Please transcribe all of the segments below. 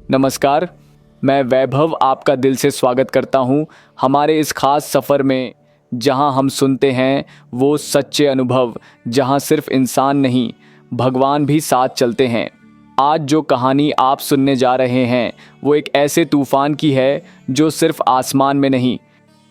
नमस्कार, मैं वैभव आपका दिल से स्वागत करता हूं हमारे इस खास सफ़र में, जहां हम सुनते हैं वो सच्चे अनुभव, जहां सिर्फ इंसान नहीं भगवान भी साथ चलते हैं। आज जो कहानी आप सुनने जा रहे हैं वो एक ऐसे तूफ़ान की है जो सिर्फ आसमान में नहीं,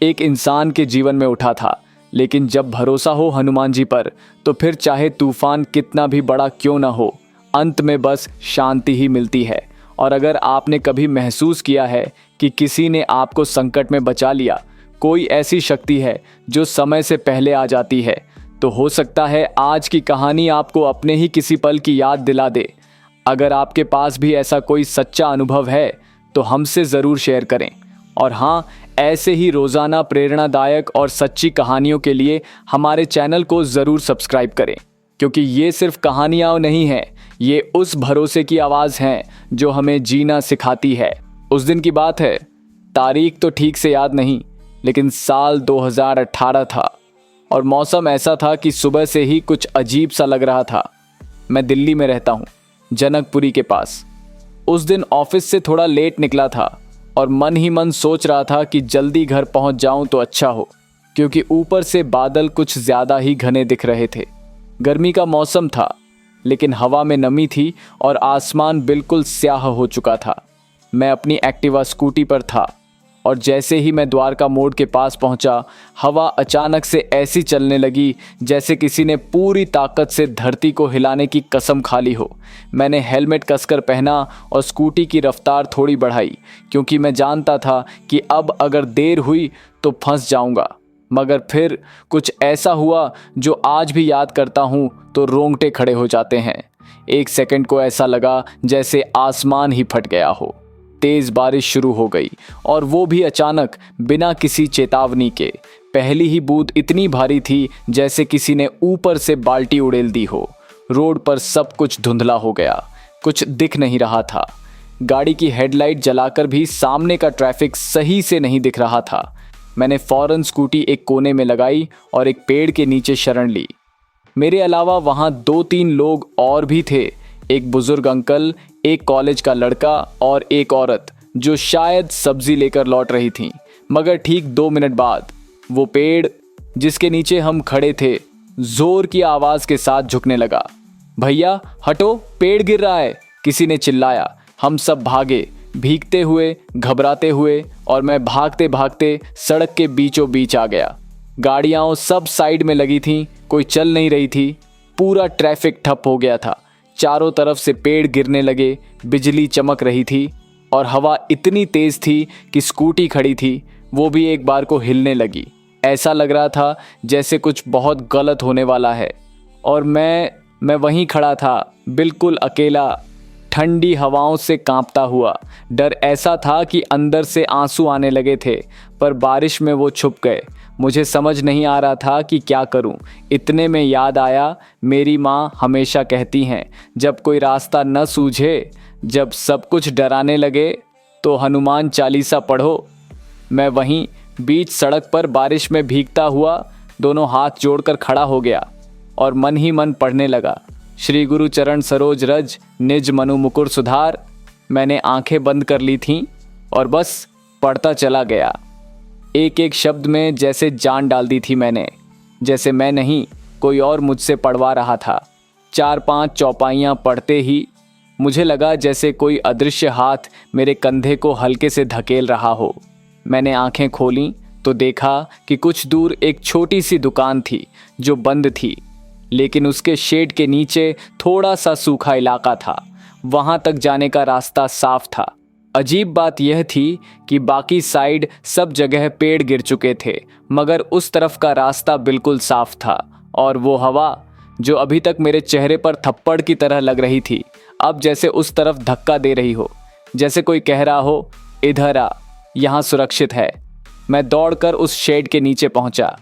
एक इंसान के जीवन में उठा था। लेकिन जब भरोसा हो हनुमान जी पर, तो फिर चाहे तूफ़ान कितना भी बड़ा क्यों ना हो, अंत में बस शांति ही मिलती है। और अगर आपने कभी महसूस किया है कि किसी ने आपको संकट में बचा लिया, कोई ऐसी शक्ति है जो समय से पहले आ जाती है, तो हो सकता है आज की कहानी आपको अपने ही किसी पल की याद दिला दे। अगर आपके पास भी ऐसा कोई सच्चा अनुभव है तो हमसे ज़रूर शेयर करें। और हाँ, ऐसे ही रोज़ाना प्रेरणादायक और सच्ची कहानियों के लिए हमारे चैनल को ज़रूर सब्सक्राइब करें, क्योंकि ये सिर्फ कहानियाँ नहीं हैं, ये उस भरोसे की आवाज़ हैं जो हमें जीना सिखाती है। उस दिन की बात है, तारीख तो ठीक से याद नहीं, लेकिन साल 2018 था और मौसम ऐसा था कि सुबह से ही कुछ अजीब सा लग रहा था। मैं दिल्ली में रहता हूँ, जनकपुरी के पास। उस दिन ऑफिस से थोड़ा लेट निकला था और मन ही मन सोच रहा था कि जल्दी घर पहुँच जाऊँ तो अच्छा हो, क्योंकि ऊपर से बादल कुछ ज़्यादा ही घने दिख रहे थे। गर्मी का मौसम था, लेकिन हवा में नमी थी और आसमान बिल्कुल स्याह हो चुका था। मैं अपनी एक्टिवा स्कूटी पर था और जैसे ही मैं द्वारका मोड़ के पास पहुंचा, हवा अचानक से ऐसी चलने लगी जैसे किसी ने पूरी ताकत से धरती को हिलाने की कसम खा ली हो। मैंने हेलमेट कसकर पहना और स्कूटी की रफ्तार थोड़ी बढ़ाई, क्योंकि मैं जानता था कि अब अगर देर हुई तो फंस जाऊंगा। मगर फिर कुछ ऐसा हुआ जो आज भी याद करता हूँ तो रोंगटे खड़े हो जाते हैं। एक सेकंड को ऐसा लगा जैसे आसमान ही फट गया हो। तेज़ बारिश शुरू हो गई, और वो भी अचानक, बिना किसी चेतावनी के। पहली ही बूंद इतनी भारी थी जैसे किसी ने ऊपर से बाल्टी उड़ेल दी हो। रोड पर सब कुछ धुंधला हो गया, कुछ दिख नहीं रहा था। गाड़ी की हेडलाइट जलाकर भी सामने का ट्रैफिक सही से नहीं दिख रहा था। मैंने फ़ौरन स्कूटी एक कोने में लगाई और एक पेड़ के नीचे शरण ली। मेरे अलावा वहाँ 2-3 लोग और भी थे, एक बुज़ुर्ग अंकल, एक कॉलेज का लड़का और एक औरत जो शायद सब्ज़ी लेकर लौट रही थी। मगर ठीक 2 मिनट बाद वो पेड़ जिसके नीचे हम खड़े थे ज़ोर की आवाज़ के साथ झुकने लगा। भैया हटो, पेड़ गिर रहा है, किसी ने चिल्लाया। हम सब भागे, भीगते हुए, घबराते हुए, और मैं भागते भागते सड़क के बीचों बीच आ गया। गाड़ियाँ सब साइड में लगी थीं, कोई चल नहीं रही थी। पूरा ट्रैफिक ठप हो गया था। चारों तरफ से पेड़ गिरने लगे, बिजली चमक रही थी और हवा इतनी तेज़ थी कि स्कूटी खड़ी थी वो भी एक बार को हिलने लगी। ऐसा लग रहा था जैसे कुछ बहुत गलत होने वाला है। और मैं वहीं खड़ा था, बिल्कुल अकेला, ठंडी हवाओं से कांपता हुआ। डर ऐसा था कि अंदर से आंसू आने लगे थे, पर बारिश में वो छुप गए। मुझे समझ नहीं आ रहा था कि क्या करूं। इतने में याद आया, मेरी माँ हमेशा कहती हैं, जब कोई रास्ता न सूझे, जब सब कुछ डराने लगे, तो हनुमान चालीसा पढ़ो। मैं वहीं बीच सड़क पर बारिश में भीगता हुआ दोनों हाथ जोड़कर खड़ा हो गया और मन ही मन पढ़ने लगा, श्री गुरु चरण सरोज रज, निज मनु मुकुर सुधार। मैंने आंखें बंद कर ली थीं और बस पढ़ता चला गया। एक एक शब्द में जैसे जान डाल दी थी मैंने, जैसे मैं नहीं कोई और मुझसे पढ़वा रहा था। 4-5 चौपाइयाँ पढ़ते ही मुझे लगा जैसे कोई अदृश्य हाथ मेरे कंधे को हल्के से धकेल रहा हो। मैंने आंखें खोलीं तो देखा कि कुछ दूर एक छोटी सी दुकान थी जो बंद थी, लेकिन उसके शेड के नीचे थोड़ा सा सूखा इलाका था। वहां तक जाने का रास्ता साफ था। अजीब बात यह थी कि बाकी साइड सब जगह पेड़ गिर चुके थे, मगर उस तरफ का रास्ता बिल्कुल साफ था। और वो हवा जो अभी तक मेरे चेहरे पर थप्पड़ की तरह लग रही थी, अब जैसे उस तरफ धक्का दे रही हो, जैसे कोई कह रहा हो, इधर आ, यहाँ सुरक्षित है। मैं दौड़कर उस शेड के नीचे पहुंचा।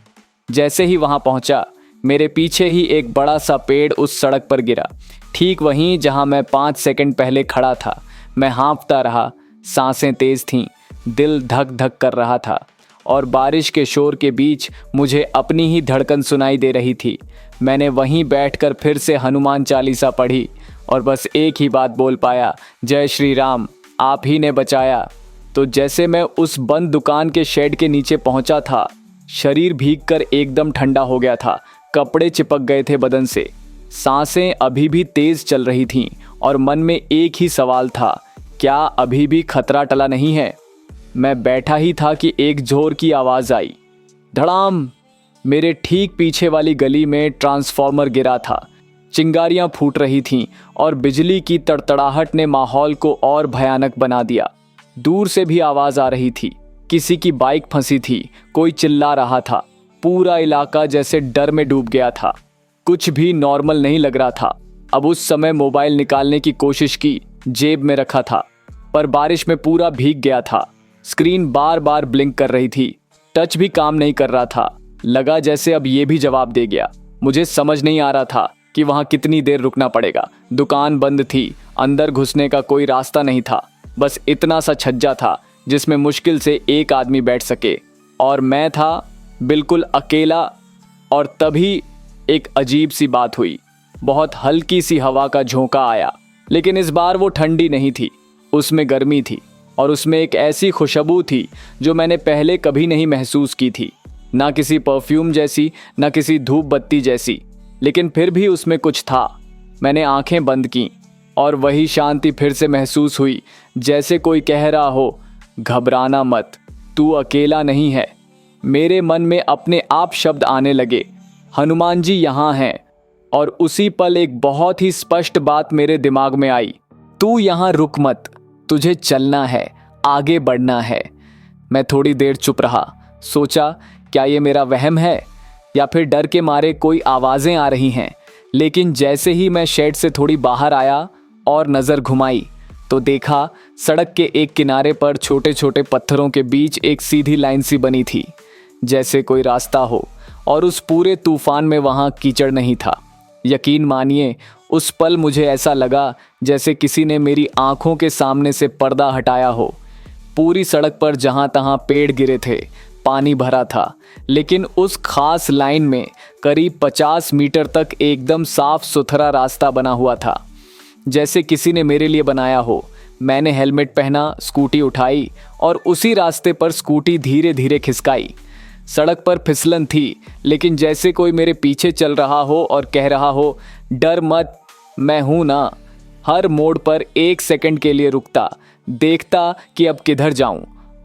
जैसे ही वहां पहुंचा, मेरे पीछे ही एक बड़ा सा पेड़ उस सड़क पर गिरा, ठीक वहीं जहां मैं 5 सेकंड पहले खड़ा था। मैं हाँफता रहा, सांसें तेज थीं, दिल धक धक कर रहा था, और बारिश के शोर के बीच मुझे अपनी ही धड़कन सुनाई दे रही थी। मैंने वहीं बैठकर फिर से हनुमान चालीसा पढ़ी और बस एक ही बात बोल पाया, जय श्री राम। आप ही ने बचाया। तो जैसे मैं उस बंद दुकान के शेड के नीचे पहुंचा था, शरीर भीगकर एकदम ठंडा हो गया था। कपड़े चिपक गए थे बदन से। सांसें अभी भी तेज चल रही थीं और मन में एक ही सवाल था, क्या अभी भी खतरा टला नहीं है? मैं बैठा ही था कि एक जोर की आवाज़ आई, धड़ाम। मेरे ठीक पीछे वाली गली में ट्रांसफार्मर गिरा था। चिंगारियां फूट रही थीं और बिजली की तड़तड़ाहट ने माहौल को और भयानक बना दिया। दूर से भी आवाज़ आ रही थी, किसी की बाइक फंसी थी, कोई चिल्ला रहा था। पूरा इलाका जैसे डर में डूब गया था। कुछ भी नॉर्मल नहीं लग रहा था। अब उस समय मोबाइल निकालने की कोशिश की, जेब में रखा था, पर बारिश में पूरा भीग गया था। स्क्रीन बार बार ब्लिंक कर रही थी, टच भी काम नहीं कर रहा था। लगा जैसे अब ये भी जवाब दे गया। मुझे समझ नहीं आ रहा था कि वहाँ कितनी देर रुकना पड़ेगा। दुकान बंद थी, अंदर घुसने का कोई रास्ता नहीं था। बस इतना सा छज्जा था जिसमें मुश्किल से एक आदमी बैठ सके, और मैं था बिल्कुल अकेला। और तभी एक अजीब सी बात हुई। बहुत हल्की सी हवा का झोंका आया, लेकिन इस बार वो ठंडी नहीं थी, उसमें गर्मी थी। और उसमें एक ऐसी खुशबू थी जो मैंने पहले कभी नहीं महसूस की थी। ना किसी परफ्यूम जैसी, ना किसी धूप बत्ती जैसी, लेकिन फिर भी उसमें कुछ था। मैंने आंखें बंद की और वही शांति फिर से महसूस हुई, जैसे कोई कह रहा हो, घबराना मत, तू अकेला नहीं है। मेरे मन में अपने आप शब्द आने लगे, हनुमान जी यहाँ हैं। और उसी पल एक बहुत ही स्पष्ट बात मेरे दिमाग में आई, तू यहाँ रुक मत, तुझे चलना है, आगे बढ़ना है। मैं थोड़ी देर चुप रहा, सोचा क्या ये मेरा वहम है या फिर डर के मारे कोई आवाज़ें आ रही हैं। लेकिन जैसे ही मैं शेड से थोड़ी बाहर आया और नज़र घुमाई तो देखा सड़क के एक किनारे पर छोटे छोटे पत्थरों के बीच एक सीधी लाइन सी बनी थी, जैसे कोई रास्ता हो। और उस पूरे तूफान में वहाँ कीचड़ नहीं था। यकीन मानिए, उस पल मुझे ऐसा लगा जैसे किसी ने मेरी आंखों के सामने से पर्दा हटाया हो। पूरी सड़क पर जहाँ तहाँ पेड़ गिरे थे, पानी भरा था, लेकिन उस खास लाइन में करीब 50 मीटर तक एकदम साफ सुथरा रास्ता बना हुआ था, जैसे किसी ने मेरे लिए बनाया हो। मैंने हेलमेट पहना, स्कूटी उठाई और उसी रास्ते पर स्कूटी धीरे धीरे खिसकाई। सड़क पर फिसलन थी, लेकिन जैसे कोई मेरे पीछे चल रहा हो और कह रहा हो, डर मत, मैं हूं ना। हर मोड़ पर 1 सेकंड के लिए रुकता, देखता कि अब किधर जाऊं,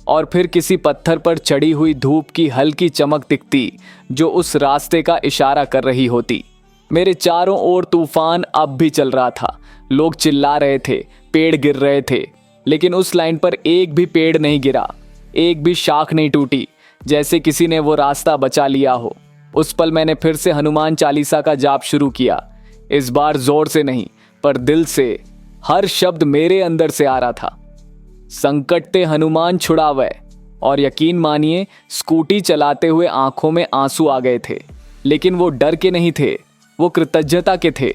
और फिर किसी पत्थर पर चढ़ी हुई धूप की हल्की चमक दिखती जो उस रास्ते का इशारा कर रही होती। मेरे चारों ओर तूफान अब भी चल रहा था। लोग चिल्ला रहे थे, पेड़ गिर रहे थे, लेकिन उस लाइन पर एक भी पेड़ नहीं गिरा, एक भी शाख नहीं टूटी, जैसे किसी ने वो रास्ता बचा लिया हो। उस पल मैंने फिर से हनुमान चालीसा का जाप शुरू किया। इस बार जोर से नहीं, पर दिल से। हर शब्द मेरे अंदर से आ रहा था, संकट ते हनुमान छुड़ावे। और यकीन मानिए, स्कूटी चलाते हुए आंखों में आंसू आ गए थे, लेकिन वो डर के नहीं थे, वो कृतज्ञता के थे।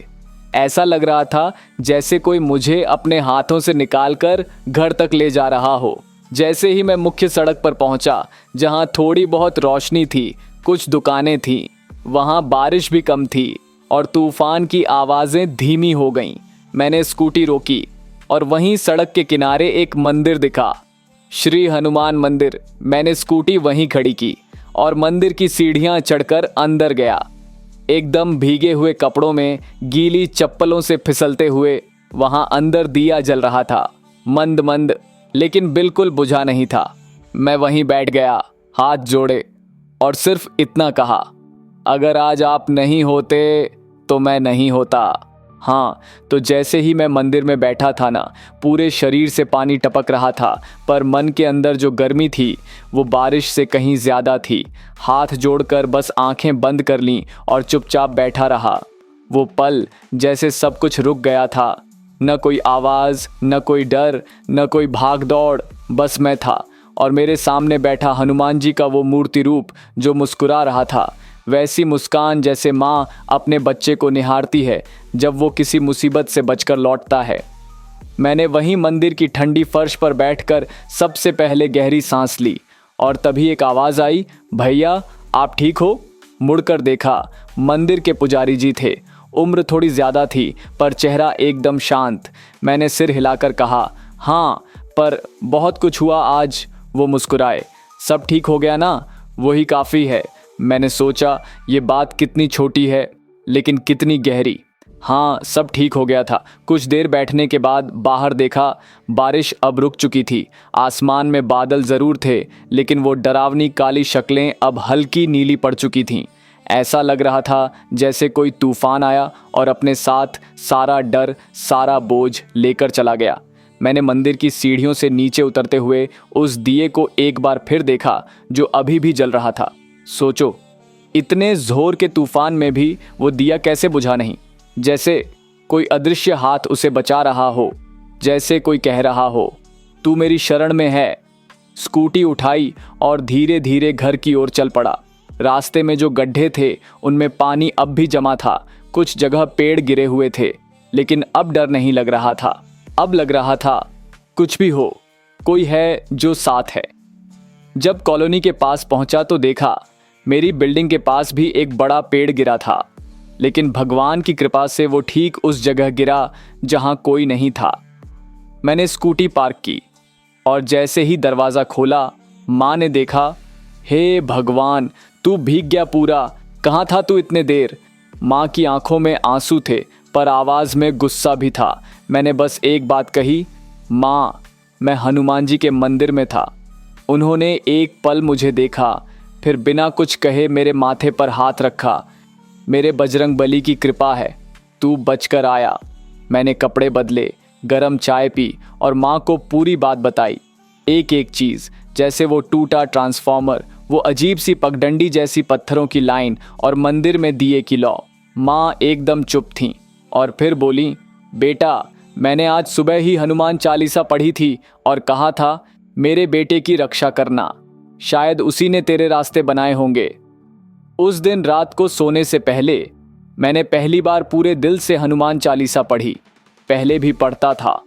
ऐसा लग रहा था जैसे कोई मुझे अपने हाथों से निकालकर घर तक ले जा रहा हो। जैसे ही मैं मुख्य सड़क पर पहुंचा, जहां थोड़ी बहुत रोशनी थी, कुछ दुकानें थीं, वहां बारिश भी कम थी और तूफान की आवाज़ें धीमी हो गईं। मैंने स्कूटी रोकी और वहीं सड़क के किनारे एक मंदिर दिखा, श्री हनुमान मंदिर। मैंने स्कूटी वहीं खड़ी की और मंदिर की सीढ़ियां चढ़कर अंदर गया। एकदम भीगे हुए कपड़ों में, गीली चप्पलों से फिसलते हुए वहां अंदर दिया जल रहा था, मंद मंद, लेकिन बिल्कुल बुझा नहीं था। मैं वहीं बैठ गया, हाथ जोड़े, और सिर्फ इतना कहा, अगर आज आप नहीं होते तो मैं नहीं होता। हाँ, तो जैसे ही मैं मंदिर में बैठा था ना, पूरे शरीर से पानी टपक रहा था, पर मन के अंदर जो गर्मी थी वो बारिश से कहीं ज़्यादा थी। हाथ जोड़कर बस आंखें बंद कर लीं और चुपचाप बैठा रहा। वो पल जैसे सब कुछ रुक गया था, न कोई आवाज़, न कोई डर, न कोई भाग दौड़, बस मैं था और मेरे सामने बैठा हनुमान जी का वो मूर्ति रूप जो मुस्कुरा रहा था। वैसी मुस्कान जैसे माँ अपने बच्चे को निहारती है जब वो किसी मुसीबत से बचकर लौटता है। मैंने वहीं मंदिर की ठंडी फर्श पर बैठकर सबसे पहले गहरी सांस ली और तभी एक आवाज़ आई, भैया आप ठीक हो? मुड़कर देखा, मंदिर के पुजारी जी थे। उम्र थोड़ी ज़्यादा थी पर चेहरा एकदम शांत। मैंने सिर हिलाकर कहा, हाँ, पर बहुत कुछ हुआ आज। वो मुस्कुराए। सब ठीक हो गया ना? वही काफ़ी है। मैंने सोचा ये बात कितनी छोटी है लेकिन कितनी गहरी। हाँ, सब ठीक हो गया था। कुछ देर बैठने के बाद बाहर देखा, बारिश अब रुक चुकी थी। आसमान में बादल ज़रूर थे लेकिन वो डरावनी काली शक्लें अब हल्की नीली पड़ चुकी थीं। ऐसा लग रहा था जैसे कोई तूफान आया और अपने साथ सारा डर, सारा बोझ लेकर चला गया। मैंने मंदिर की सीढ़ियों से नीचे उतरते हुए उस दिए को एक बार फिर देखा जो अभी भी जल रहा था। सोचो, इतने जोर के तूफान में भी वो दिया कैसे बुझा नहीं? जैसे कोई अदृश्य हाथ उसे बचा रहा हो, जैसे कोई कह रहा हो, तू मेरी शरण में है। स्कूटी उठाई और धीरे धीरे घर की ओर चल पड़ा। रास्ते में जो गड्ढे थे उनमें पानी अब भी जमा था। कुछ जगह पेड़ गिरे हुए थे लेकिन अब डर नहीं लग रहा था। अब लग रहा था कुछ भी हो, कोई है जो साथ है। जब कॉलोनी के पास पहुंचा तो देखा मेरी बिल्डिंग के पास भी एक बड़ा पेड़ गिरा था, लेकिन भगवान की कृपा से वो ठीक उस जगह गिरा जहां कोई नहीं था। मैंने स्कूटी पार्क की और जैसे ही दरवाज़ा खोला, माँ ने देखा। हे भगवान, तू भीग गया पूरा। कहाँ था तू इतने देर? माँ की आंखों में आंसू थे पर आवाज़ में गुस्सा भी था। मैंने बस एक बात कही, माँ, मैं हनुमान जी के मंदिर में था। उन्होंने एक पल मुझे देखा, फिर बिना कुछ कहे मेरे माथे पर हाथ रखा। मेरे बजरंग बली की कृपा है, तू बचकर आया। मैंने कपड़े बदले, गरम चाय पी और माँ को पूरी बात बताई। एक एक चीज़, जैसे वो टूटा ट्रांसफॉर्मर, वो अजीब सी पगडंडी जैसी पत्थरों की लाइन और मंदिर में दिए की लौ। माँ एकदम चुप थीं और फिर बोली, बेटा, मैंने आज सुबह ही हनुमान चालीसा पढ़ी थी और कहा था मेरे बेटे की रक्षा करना। शायद उसी ने तेरे रास्ते बनाए होंगे। उस दिन रात को सोने से पहले मैंने पहली बार पूरे दिल से हनुमान चालीसा पढ़ी। पहले भी पढ़ता था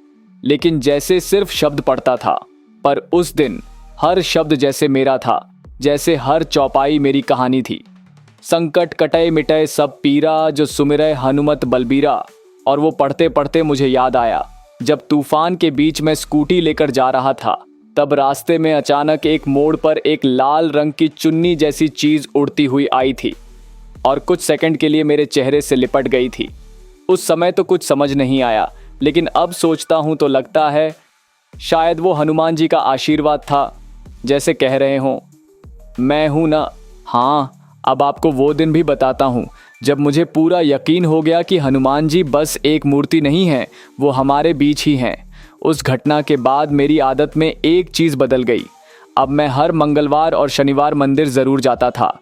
लेकिन जैसे सिर्फ शब्द पढ़ता था, पर उस दिन हर शब्द जैसे मेरा था, जैसे हर चौपाई मेरी कहानी थी। संकट कटय मिटय सब पीरा, जो सुमिरय हनुमत बलबीरा। और वो पढ़ते पढ़ते मुझे याद आया, जब तूफान के बीच में स्कूटी लेकर जा रहा था, तब रास्ते में अचानक एक मोड़ पर एक लाल रंग की चुन्नी जैसी चीज उड़ती हुई आई थी और कुछ सेकंड के लिए मेरे चेहरे से लिपट गई थी। उस समय तो कुछ समझ नहीं आया, लेकिन अब सोचता हूं तो लगता है शायद वो हनुमान जी का आशीर्वाद था, जैसे कह रहे हों, मैं हूं ना। हाँ, अब आपको वो दिन भी बताता हूं जब मुझे पूरा यकीन हो गया कि हनुमान जी बस एक मूर्ति नहीं है, वो हमारे बीच ही हैं। उस घटना के बाद मेरी आदत में एक चीज़ बदल गई। अब मैं हर मंगलवार और शनिवार मंदिर ज़रूर जाता था।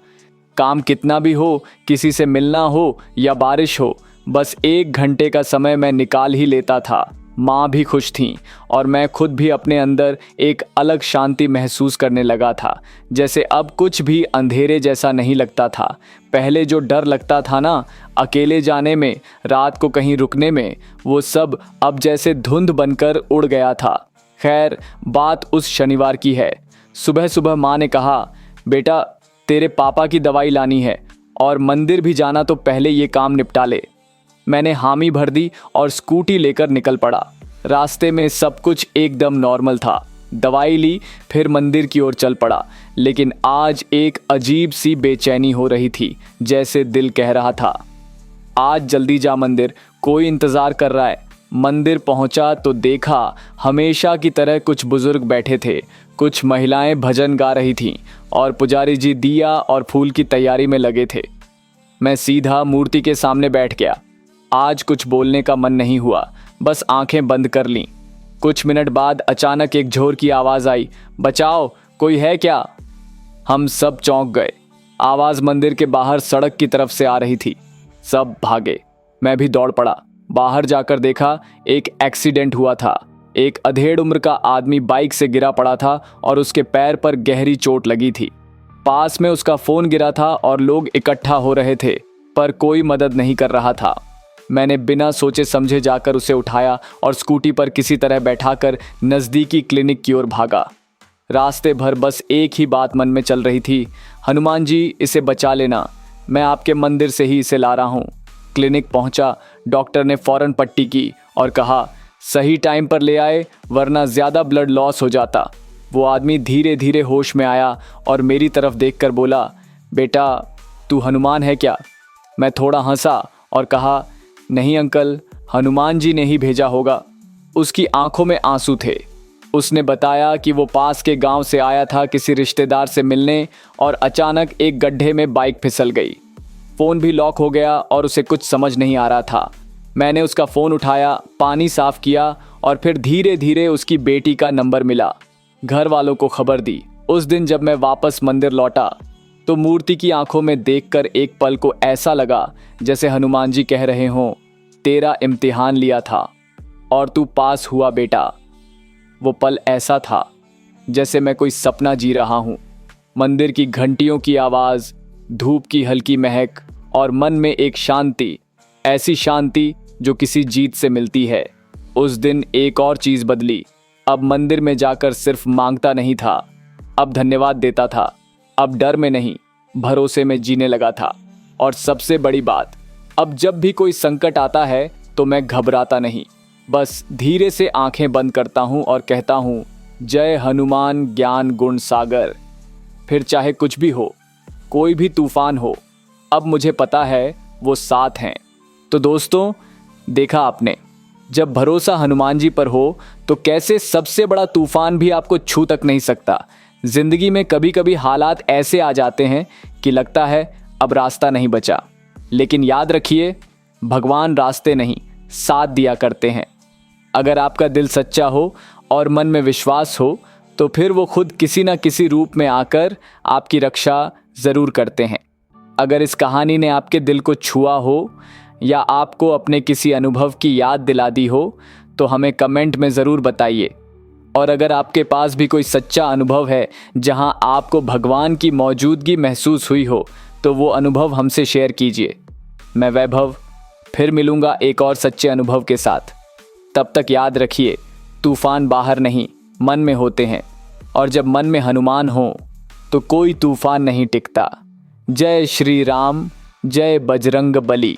काम कितना भी हो, किसी से मिलना हो या बारिश हो, बस 1 घंटे का समय मैं निकाल ही लेता था। माँ भी खुश थीं और मैं खुद भी अपने अंदर एक अलग शांति महसूस करने लगा था। जैसे अब कुछ भी अंधेरे जैसा नहीं लगता था। पहले जो डर लगता था ना, अकेले जाने में, रात को कहीं रुकने में, वो सब अब जैसे धुंध बनकर उड़ गया था। खैर, बात उस शनिवार की है। सुबह सुबह माँ ने कहा, बेटा, तेरे पापा की दवाई लानी है और मंदिर भी जाना, तो पहले ये काम निपटा ले। मैंने हामी भर दी और स्कूटी लेकर निकल पड़ा। रास्ते में सब कुछ एकदम नॉर्मल था। दवाई ली, फिर मंदिर की ओर चल पड़ा। लेकिन आज एक अजीब सी बेचैनी हो रही थी, जैसे दिल कह रहा था, आज जल्दी जा मंदिर, कोई इंतज़ार कर रहा है। मंदिर पहुंचा तो देखा हमेशा की तरह कुछ बुजुर्ग बैठे थे, कुछ महिलाएं भजन गा रही थीं और पुजारी जी दिया और फूल की तैयारी में लगे थे। मैं सीधा मूर्ति के सामने बैठ गया। आज कुछ बोलने का मन नहीं हुआ, बस आंखें बंद कर लीं। कुछ मिनट बाद अचानक एक झोर की आवाज़ आई, बचाओ, कोई है क्या? हम सब चौंक गए। आवाज़ मंदिर के बाहर सड़क की तरफ से आ रही थी। सब भागे, मैं भी दौड़ पड़ा। बाहर जाकर देखा एक एक्सीडेंट हुआ था। एक अधेड़ उम्र का आदमी बाइक से गिरा पड़ा था और उसके पैर पर गहरी चोट लगी थी। पास में उसका फ़ोन गिरा था और लोग इकट्ठा हो रहे थे, पर कोई मदद नहीं कर रहा था। मैंने बिना सोचे समझे जाकर उसे उठाया और स्कूटी पर किसी तरह बैठाकर नज़दीकी क्लिनिक की ओर भागा। रास्ते भर बस एक ही बात मन में चल रही थी, हनुमान जी, इसे बचा लेना, मैं आपके मंदिर से ही इसे ला रहा हूँ। क्लिनिक पहुँचा, डॉक्टर ने फ़ौरन पट्टी की और कहा, सही टाइम पर ले आए, वरना ज़्यादा ब्लड लॉस हो जाता। वो आदमी धीरे धीरे होश में आया और मेरी तरफ देखकर बोला, बेटा तू हनुमान है क्या? मैं थोड़ा हंसा और कहा, नहीं अंकल, हनुमान जी ने ही भेजा होगा। उसकी आंखों में आंसू थे। उसने बताया कि वो पास के गांव से आया था किसी रिश्तेदार से मिलने और अचानक एक गड्ढे में बाइक फिसल गई। फ़ोन भी लॉक हो गया और उसे कुछ समझ नहीं आ रहा था। मैंने उसका फ़ोन उठाया, पानी साफ़ किया और फिर धीरे धीरे उसकी बेटी का नंबर मिला। घर वालों को खबर दी। उस दिन जब मैं वापस मंदिर लौटा तो मूर्ति की आंखों में देखकर एक पल को ऐसा लगा जैसे हनुमान जी कह रहे हों, तेरा इम्तिहान लिया था और तू पास हुआ बेटा। वो पल ऐसा था जैसे मैं कोई सपना जी रहा हूँ। मंदिर की घंटियों की आवाज़, धूप की हल्की महक और मन में एक शांति, ऐसी शांति जो किसी जीत से मिलती है। उस दिन एक और चीज़ बदली। अब मंदिर में जाकर सिर्फ मांगता नहीं था, अब धन्यवाद देता था। अब डर में नहीं, भरोसे में जीने लगा था। और सबसे बड़ी बात, अब जब भी कोई संकट आता है तो मैं घबराता नहीं, बस धीरे से आंखें बंद करता हूँ और कहता हूँ, जय हनुमान ज्ञान गुण सागर। फिर चाहे कुछ भी हो, कोई भी तूफान हो, अब मुझे पता है वो साथ हैं। तो दोस्तों, देखा आपने, जब भरोसा हनुमान जी पर हो तो कैसे सबसे बड़ा तूफान भी आपको छू तक नहीं सकता। जिंदगी में कभी कभी हालात ऐसे आ जाते हैं कि लगता है अब रास्ता नहीं बचा, लेकिन याद रखिए, भगवान रास्ते नहीं, साथ दिया करते हैं। अगर आपका दिल सच्चा हो और मन में विश्वास हो तो फिर वो खुद किसी न किसी रूप में आकर आपकी रक्षा ज़रूर करते हैं। अगर इस कहानी ने आपके दिल को छुआ हो या आपको अपने किसी अनुभव की याद दिला दी हो तो हमें कमेंट में ज़रूर बताइए। और अगर आपके पास भी कोई सच्चा अनुभव है जहां आपको भगवान की मौजूदगी महसूस हुई हो तो वो अनुभव हमसे शेयर कीजिए। मैं वैभव फिर मिलूँगा एक और सच्चे अनुभव के साथ। तब तक याद रखिए, तूफ़ान बाहर नहीं, मन में होते हैं, और जब मन में हनुमान हो तो कोई तूफ़ान नहीं टिकता। जय श्री राम, जय बजरंग बली।